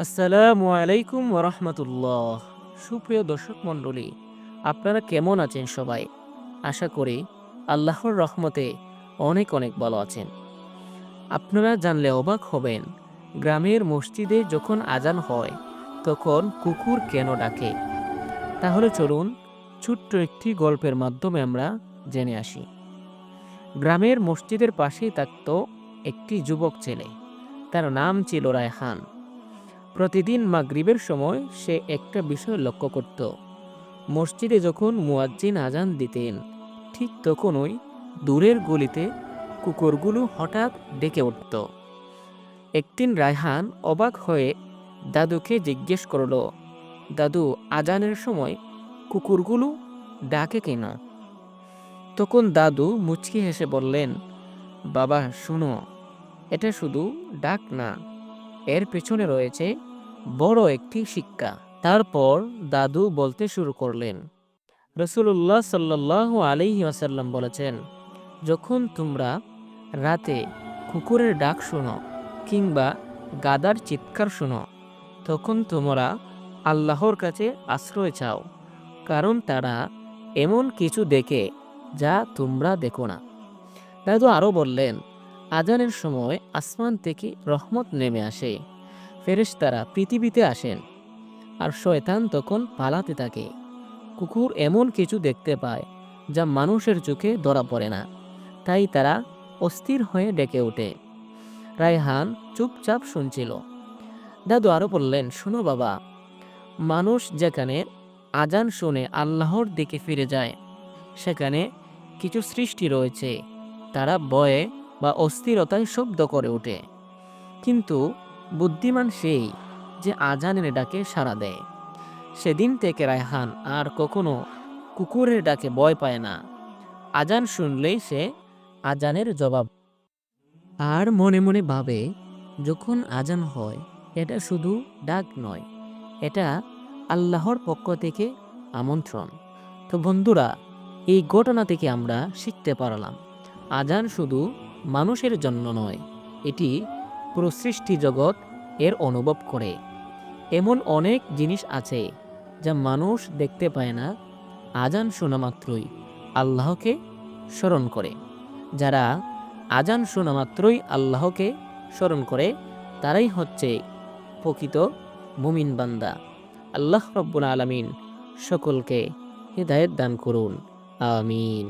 আসসালামু আলাইকুম ওরহমতুল্লাহ। সুপ্রিয় দর্শক মণ্ডলী, আপনারা কেমন আছেন সবাই? আশা করি আল্লাহর রহমতে অনেক অনেক ভালো আছেন। আপনারা জানলে অবাক হবেন, গ্রামের মসজিদে যখন আজান হয় তখন কুকুর কেন ডাকে। তাহলে চলুন ছোট্ট একটি গল্পের মাধ্যমে আমরা জেনে আসি। গ্রামের মসজিদের পাশেই থাকত একটি যুবক ছেলে। তার নাম ছিল রায়হান। প্রতিদিন মাগরিবের সময় সে একটা বিষয় লক্ষ্য করত। মসজিদে যখন মুয়াজ্জিন আজান দিতেন, ঠিক তখনই দূরের গলিতে কুকুরগুলো হঠাৎ ডেকে উঠত। একদিন রায়হান অবাক হয়ে দাদুকে জিজ্ঞেস করল, দাদু, আজানের সময় কুকুরগুলো ডাকে কেন? তখন দাদু মুচকি হেসে বললেন, বাবা শুনো, এটা শুধু ডাক না, এর পেছনে রয়েছে বড় একটি শিক্ষা। তারপর দাদু বলতে শুরু করলেন, রসুল্লাহ সাল্লাল্লাহু আলাইহি ওয়াসাল্লাম বলেছেন, যখন তোমরা রাতে কুকুরের ডাক শোনো কিংবা গাদার চিৎকার শোনো, তখন তোমরা আল্লাহর কাছে আশ্রয় চাও, কারণ তারা এমন কিছু দেখে যা তোমরা দেখো না। দাদু আরও বললেন, আজানের সময় আসমান থেকে রহমত নেমে আসে, ফেরেশতারা পৃথিবীতে আসেন, আর শয়তান তখন পালাতে থাকে। কুকুর এমন কিছু দেখতে পায় যা মানুষের চোখে ধরা পড়ে না, তাই তারা অস্থির হয়ে ডেকে ওঠে। রায়হান চুপচাপ শুনছিল। দাদু আরও বললেন, শোনো বাবা, মানুষ যেখানে আজান শুনে আল্লাহর দিকে ফিরে যায়, সেখানে কিছু সৃষ্টি রয়েছে, তারা ভয়ে বা অস্থিরতায় শব্দ করে ওঠে। কিন্তু বুদ্ধিমান সেই যে আজানের ডাকে সাড়া দেয়। সেদিন থেকে রায়হান আর কখনো কুকুরের ডাকে ভয় পায় না। আজান শুনলেই সে আজানের জবাব। আর মনে মনে ভাবে, যখন আজান হয় এটা শুধু ডাক নয়, এটা আল্লাহর পক্ষ থেকে আমন্ত্রণ। তো বন্ধুরা, এই ঘটনা থেকে আমরা শিখতে পারলাম, আজান শুধু মানুষের জন্য নয়, এটি পুরো সৃষ্টি জগৎ এর অনুভব করে। এমন অনেক জিনিস আছে যা মানুষ দেখতে পায় না, আজান শোনা মাত্রই আল্লাহকে স্মরণ করে। যারা আজান শোনা মাত্রই আল্লাহকে স্মরণ করে, তারাই হচ্ছে প্রকৃত মুমিন বান্দা। আল্লাহ রব্বুল আলামিন সকলকে হিদায়াত দান করুন। আমিন।